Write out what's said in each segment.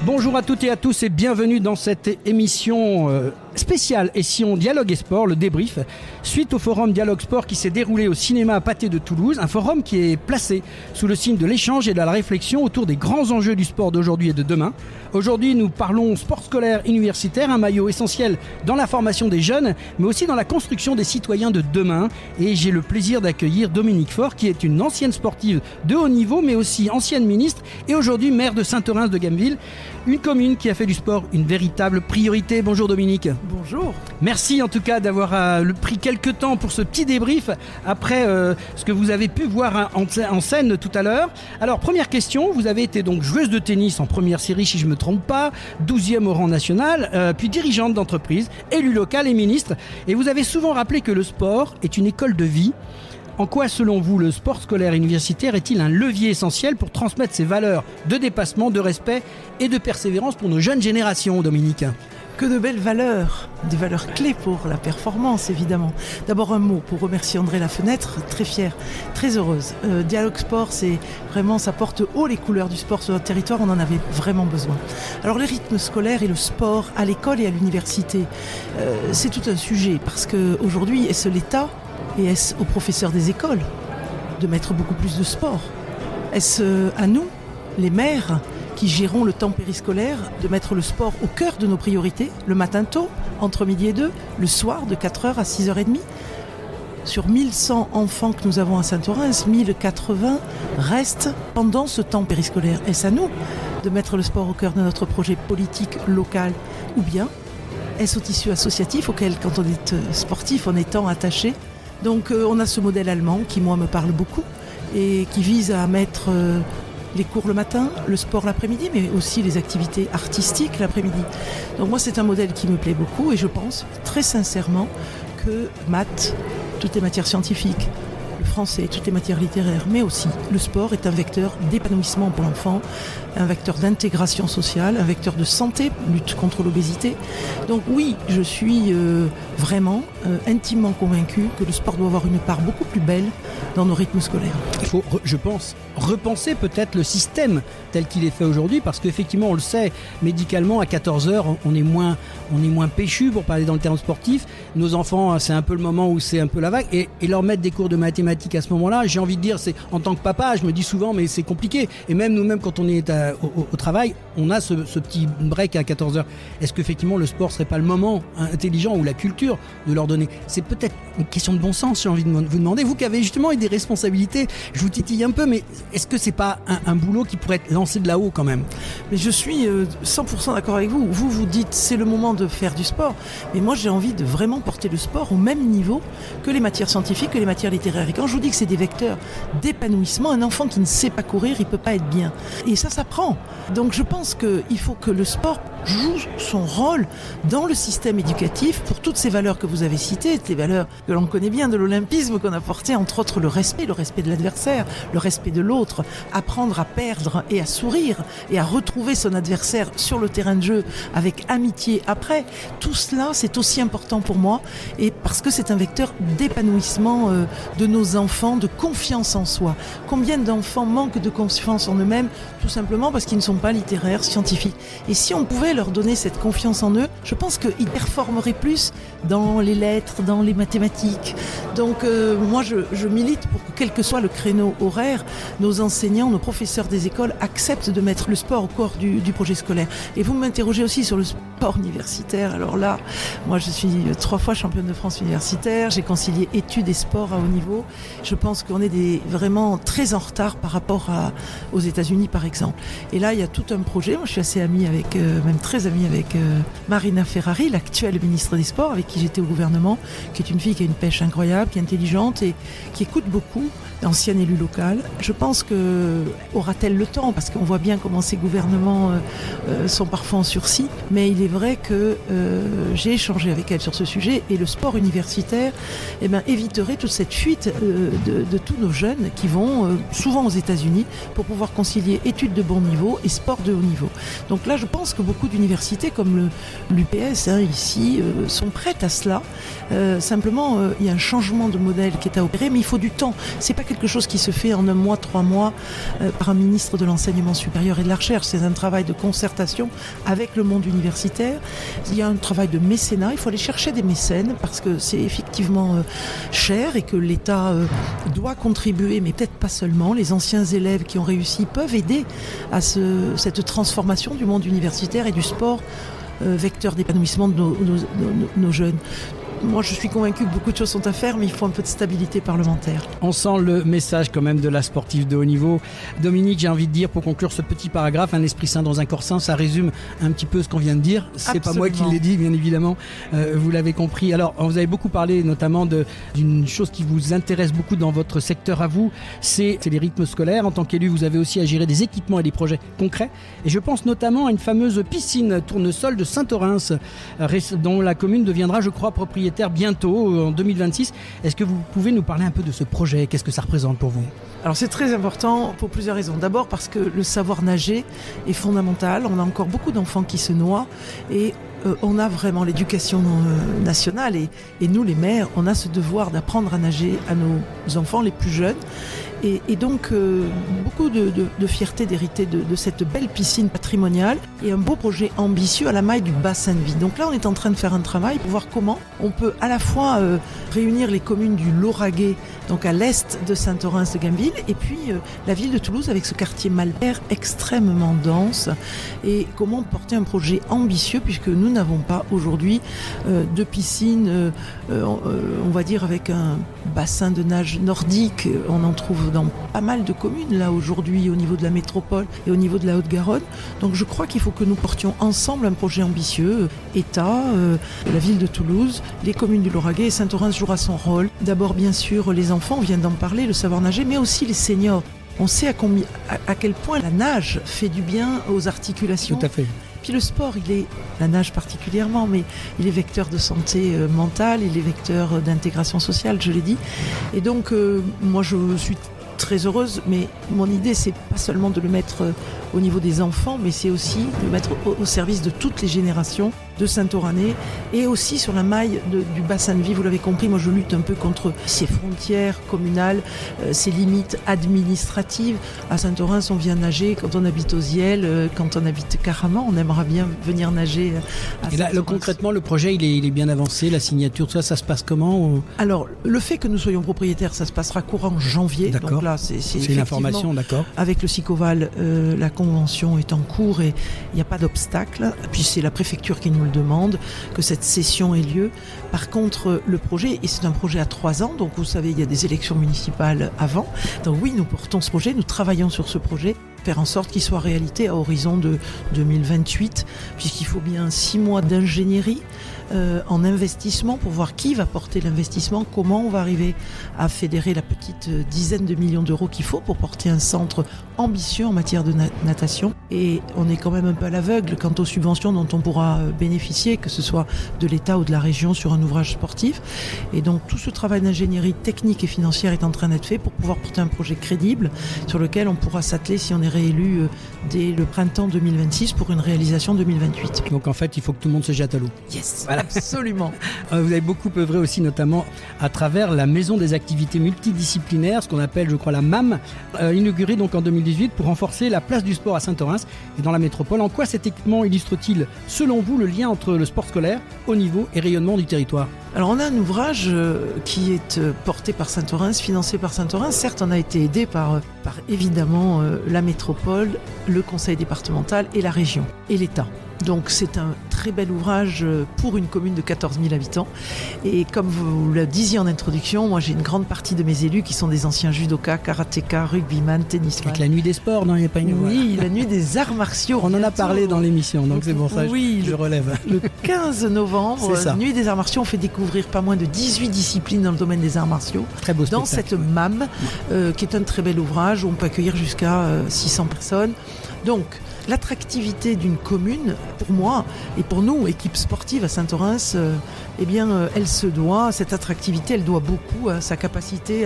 Bonjour à toutes et à tous et bienvenue dans cette émission spéciale Et si on dialogue et sport, le débrief, suite au forum Dialogue Sport qui s'est déroulé au cinéma à Pathé de Toulouse, un forum qui est placé sous le signe de l'échange et de la réflexion autour des grands enjeux du sport d'aujourd'hui et de demain. Aujourd'hui, nous parlons sport scolaire universitaire, un maillot essentiel dans la formation des jeunes, mais aussi dans la construction des citoyens de demain. Et j'ai le plaisir d'accueillir Dominique Faure, qui est une ancienne sportive de haut niveau, mais aussi ancienne ministre et aujourd'hui maire de Saint-Orens de Gameville, une commune qui a fait du sport une véritable priorité. Bonjour Dominique. Bonjour. Merci en tout cas d'avoir pris quelques temps pour ce petit débrief après ce que vous avez pu voir en scène tout à l'heure. Alors première question, vous avez été donc joueuse de tennis en première série si je ne me trompe pas, 12e au rang national, puis dirigeante d'entreprise, élue locale et ministre. Et vous avez souvent rappelé que le sport est une école de vie. En quoi, selon vous, le sport scolaire universitaire est-il un levier essentiel pour transmettre ces valeurs de dépassement, de respect et de persévérance pour nos jeunes générations, Dominique ? Que de belles valeurs, des valeurs clés pour la performance évidemment. D'abord un mot pour remercier André Lafenêtre, très fière, très heureuse. Dialogue Sport, c'est vraiment, ça porte haut les couleurs du sport sur notre territoire, on en avait vraiment besoin. Alors les rythmes scolaires et le sport à l'école et à l'université, c'est tout un sujet parce qu'aujourd'hui, est-ce l'État et est-ce aux professeurs des écoles de mettre beaucoup plus de sport ? Est-ce à nous, les maires, qui gérons le temps périscolaire, de mettre le sport au cœur de nos priorités, le matin tôt, entre midi et 2, le soir de 4h à 6h30. Sur 1100 enfants que nous avons à Saint-Orens, 1080 restent pendant ce temps périscolaire. Est-ce à nous de mettre le sport au cœur de notre projet politique local ou bien est-ce au tissu associatif auquel, quand on est sportif, on est tant attaché ? Donc on a ce modèle allemand qui, moi, me parle beaucoup et qui vise à mettre les cours le matin, le sport l'après-midi, mais aussi les activités artistiques l'après-midi. Donc moi, c'est un modèle qui me plaît beaucoup et je pense très sincèrement que maths, toutes les matières scientifiques, le français, toutes les matières littéraires, mais aussi le sport est un vecteur d'épanouissement pour l'enfant, un vecteur d'intégration sociale, un vecteur de santé, lutte contre l'obésité. Donc oui, je suis vraiment intimement convaincue que le sport doit avoir une part beaucoup plus belle dans nos rythmes scolaires. Il faut, je pense, repenser peut-être le système tel qu'il est fait aujourd'hui, parce qu'effectivement, on le sait, médicalement, à 14h, on est moins péchu, pour parler dans le terme sportif. Nos enfants, c'est un peu le moment où c'est un peu la vague, et leur mettre des cours de mathématiques à ce moment-là, j'ai envie de dire, c'est en tant que papa, je me dis souvent, mais c'est compliqué. Et même nous-mêmes, quand on est au travail, on a ce petit break à 14h. Est-ce qu'effectivement, le sport serait pas le moment intelligent ou la culture de leur donner ? C'est peut-être une question de bon sens, j'ai envie de vous demander. Vous qui avez justement eu des responsabilités, je vous titille un peu, mais est-ce que c'est pas un boulot qui pourrait être lancé de là-haut quand même ? Mais je suis 100% d'accord avec vous. Vous dites c'est le moment de faire du sport, mais moi j'ai envie de vraiment porter le sport au même niveau que les matières scientifiques, que les matières littéraires. Et quand je vous dis que c'est des vecteurs d'épanouissement, un enfant qui ne sait pas courir, il peut pas être bien. Et ça s'apprend. Donc je pense qu'il faut que le sport joue son rôle dans le système éducatif pour toutes ces valeurs que vous avez citées, les valeurs que l'on connaît bien de l'olympisme qu'on a porté, entre autres le respect de l'adversaire, le respect de l'autre, apprendre à perdre et à sourire et à retrouver son adversaire sur le terrain de jeu avec amitié après. Tout cela, c'est aussi important pour moi et parce que c'est un vecteur d'épanouissement de nos enfants, de confiance en soi. Combien d'enfants manquent de confiance en eux-mêmes tout simplement parce qu'ils ne sont pas littéraires, scientifiques. Et si on pouvait leur donner cette confiance en eux, je pense qu'ils performeraient plus dans les lettres, dans les mathématiques. Donc moi je milite pour que quel que soit le créneau horaire, nos enseignants, nos professeurs des écoles acceptent de mettre le sport au corps du projet scolaire. Et vous m'interrogez aussi sur le sport universitaire. Alors là, moi je suis 3 fois championne de France universitaire, j'ai concilié études et sport à haut niveau. Je pense qu'on est vraiment très en retard par rapport aux États-Unis par exemple. Et là il y a tout un projet, moi je suis assez amie avec, même très amie avec Marina Ferrari, l'actuelle ministre des Sports, avec qui j'étais au gouvernement, qui est une fille qui a une pêche incroyable, qui est intelligente et qui écoute beaucoup, ancienne élue locale. Je pense que aura-t-elle le temps, parce qu'on voit bien comment ces gouvernements sont parfois en sursis, mais il est vrai que j'ai échangé avec elle sur ce sujet et le sport universitaire éviterait toute cette fuite de tous nos jeunes qui vont souvent aux États-Unis pour pouvoir concilier études de bon niveau et sport de haut niveau. Donc là, je pense que beaucoup d'universités comme l'UPS ici sont prêtes à cela. Simplement, il y a un changement de modèle qui est à opérer, mais il faut du temps. C'est pas quelque chose qui se fait en 1 mois, 3 mois par un ministre de l'enseignement supérieur et de la recherche. C'est un travail de concertation avec le monde universitaire. Il y a un travail de mécénat. Il faut aller chercher des mécènes parce que c'est effectivement cher et que l'État doit contribuer, mais peut-être pas seulement. Les anciens élèves qui ont réussi peuvent aider à cette transformation du monde universitaire et du sport, vecteur d'épanouissement de nos jeunes. Moi, je suis convaincu que beaucoup de choses sont à faire, mais il faut un peu de stabilité parlementaire. On sent le message quand même de la sportive de haut niveau. Dominique, j'ai envie de dire, pour conclure ce petit paragraphe, un esprit sain dans un corps sain, ça résume un petit peu ce qu'on vient de dire. C'est Absolument. pas moi qui l'ai dit, bien évidemment. Vous l'avez compris. Alors, vous avez beaucoup parlé notamment d'une chose qui vous intéresse beaucoup dans votre secteur à vous, c'est les rythmes scolaires. En tant qu'élu, vous avez aussi à gérer des équipements et des projets concrets. Et je pense notamment à une fameuse piscine tournesol de Saint-Orens, dont la commune deviendra, je crois, propriétaire bientôt, en 2026. Est-ce que vous pouvez nous parler un peu de ce projet ? Qu'est-ce que ça représente pour vous ? Alors c'est très important pour plusieurs raisons. D'abord parce que le savoir nager est fondamental. On a encore beaucoup d'enfants qui se noient et on a vraiment l'éducation nationale et nous les maires, on a ce devoir d'apprendre à nager à nos enfants les plus jeunes. Et donc beaucoup de fierté d'hériter de cette belle piscine patrimoniale et un beau projet ambitieux à la maille du bassin de vie. Donc là on est en train de faire un travail pour voir comment on peut à la fois réunir les communes du Lauragais, donc à l'est de Saint-Orens-de-Gamville, et puis la ville de Toulouse avec ce quartier Malher extrêmement dense, et comment porter un projet ambitieux puisque nous n'avons pas aujourd'hui de piscine, on va dire avec un bassin de nage nordique. On en trouve dans pas mal de communes là aujourd'hui au niveau de la métropole et au niveau de la Haute-Garonne. Donc je crois qu'il faut que nous portions ensemble un projet ambitieux. État, la ville de Toulouse, les communes du Lauragais, et Saint-Orens jouera son rôle. D'abord bien sûr les enfants, on vient d'en parler, le savoir nager, mais aussi les seniors. On sait à quel point la nage fait du bien aux articulations. Tout à fait. Puis le sport, la nage particulièrement, mais il est vecteur de santé mentale, il est vecteur d'intégration sociale, je l'ai dit. Et donc, moi, je suis très heureuse, mais mon idée, c'est pas seulement de le mettre au niveau des enfants, mais c'est aussi de le mettre au service de toutes les générations de Saint-Oranais et aussi sur la maille du bassin de vie. Vous l'avez compris, moi je lutte un peu contre ces frontières communales, ces limites administratives. À Saint-Orens, on vient nager quand on habite aux Ziels, quand on habite Caraman, on aimerait bien venir nager à Et là, concrètement, le projet, il est bien avancé, la signature, tout ça se passe comment ? Alors, le fait que nous soyons propriétaires, ça se passera courant janvier. D'accord. Donc là, c'est une information, d'accord. Avec le Sicoval, la convention est en cours et il n'y a pas d'obstacle. Puis c'est la préfecture qui nous le demande, que cette cession ait lieu. Par contre, le projet, et c'est un projet à 3 ans, donc vous savez, il y a des élections municipales avant. Donc oui, nous portons ce projet, nous travaillons sur ce projet, faire en sorte qu'il soit réalité à horizon de 2028, puisqu'il faut bien 6 mois d'ingénierie en investissement pour voir qui va porter l'investissement, comment on va arriver à fédérer la petite dizaine de millions d'euros qu'il faut pour porter un centre ambitieux en matière de natation. Et on est quand même un peu à l'aveugle quant aux subventions dont on pourra bénéficier, que ce soit de l'État ou de la région sur un ouvrage sportif. Et donc tout ce travail d'ingénierie technique et financière est en train d'être fait pour pouvoir porter un projet crédible sur lequel on pourra s'atteler si on est réélu dès le printemps 2026 pour une réalisation 2028. Donc en fait, il faut que tout le monde se jette à l'eau. Yes, voilà. Absolument. Vous avez beaucoup œuvré aussi, notamment à travers la Maison des activités multidisciplinaires, ce qu'on appelle, je crois, la MAM, inaugurée donc en 2018 pour renforcer la place du sport à Saint-Orens et dans la métropole. En quoi cet équipement illustre-t-il, selon vous, le lien entre le sport scolaire, haut niveau et rayonnement du territoire ? Alors on a un ouvrage qui est porté par Saint-Orens, financé par Saint-Orens. Certes, on a été aidé par évidemment la métropole, le conseil départemental et la région et l'État. Donc c'est un très bel ouvrage pour une commune de 14 000 habitants. Et comme vous le disiez en introduction, moi j'ai une grande partie de mes élus qui sont des anciens judokas, karatékas, rugbyman, tennisman. Avec la nuit des sports, non, il n'y a pas une... Oui, la nuit des arts martiaux. On en a parlé dans l'émission, donc c'est pour ça que je relève. Le 15 novembre, nuit des arts martiaux, on fait découvrir pas moins de 18 disciplines dans le domaine des arts martiaux. Très beau dans spectacle. Cette MAM, qui est un très bel ouvrage où on peut accueillir jusqu'à 600 personnes. Donc, l'attractivité d'une commune, pour moi et pour nous, équipe sportive à Saint-Orens, eh bien, cette attractivité, elle doit beaucoup à sa capacité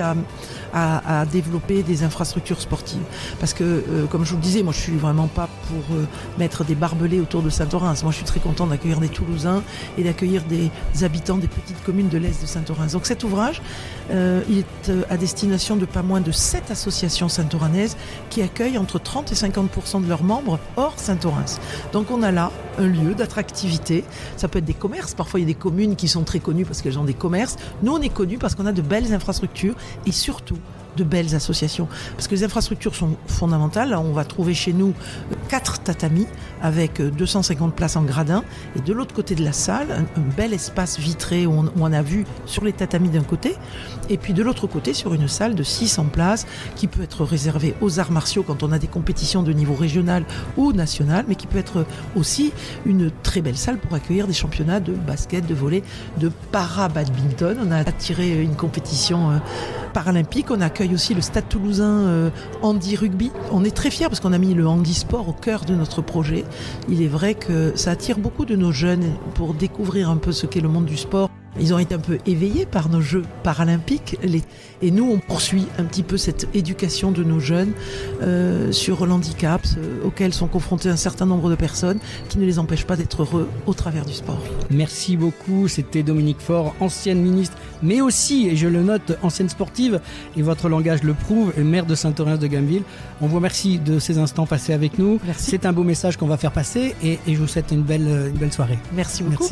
à développer des infrastructures sportives. Parce que, comme je vous le disais, moi je suis vraiment pas pour mettre des barbelés autour de Saint-Orens. Moi je suis très content d'accueillir des Toulousains et d'accueillir des habitants des petites communes de l'Est de Saint-Orens. Donc cet ouvrage, il est à destination de pas moins de 7 associations saint-oranaises qui accueillent entre 30 et 50% de leurs membres hors Saint-Orens. Donc on a là un lieu d'attractivité. Ça peut être des commerces. Parfois il y a des communes qui sont très connues parce qu'elles ont des commerces. Nous on est connus parce qu'on a de belles infrastructures et surtout de belles associations. Parce que les infrastructures sont fondamentales. Là, on va trouver chez nous 4 tatamis avec 250 places en gradin. Et de l'autre côté de la salle, un bel espace vitré où on a vu sur les tatamis d'un côté. Et puis de l'autre côté, sur une salle de 600 places qui peut être réservée aux arts martiaux quand on a des compétitions de niveau régional ou national, mais qui peut être aussi une très belle salle pour accueillir des championnats de basket, de volley, de para-badminton. On a attiré une compétition paralympique. On accueille aussi le Stade Toulousain handi rugby. On est très fiers parce qu'on a mis le handisport au cœur de notre projet. Il est vrai que ça attire beaucoup de nos jeunes pour découvrir un peu ce qu'est le monde du sport. Ils ont été un peu éveillés par nos Jeux paralympiques et nous on poursuit un petit peu cette éducation de nos jeunes sur l'handicap auquel sont confrontés un certain nombre de personnes qui ne les empêchent pas d'être heureux au travers du sport. Merci beaucoup, c'était Dominique Faure, ancienne ministre, mais aussi, et je le note, ancienne sportive, et votre langage le prouve, et maire de Saint-Orens-de-Gameville. On vous remercie de ces instants passés avec nous. Merci. C'est un beau message qu'on va faire passer et je vous souhaite une belle soirée. Merci beaucoup.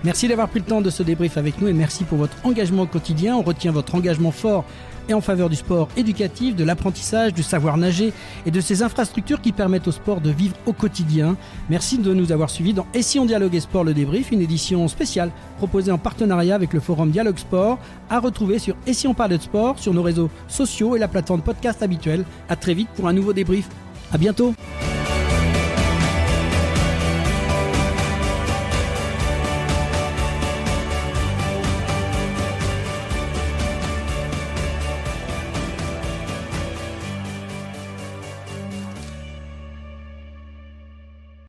Merci d'avoir pris le temps de ce débrief avec nous et merci pour votre engagement au quotidien. On retient votre engagement fort et en faveur du sport éducatif, de l'apprentissage, du savoir nager et de ces infrastructures qui permettent au sport de vivre au quotidien. Merci de nous avoir suivis dans Et si on dialoguait sport, le débrief, une édition spéciale proposée en partenariat avec le forum Dialogue Sport, à retrouver sur Et si on parlait de sport, sur nos réseaux sociaux et la plateforme podcast habituelle. À très vite pour un nouveau débrief. À bientôt.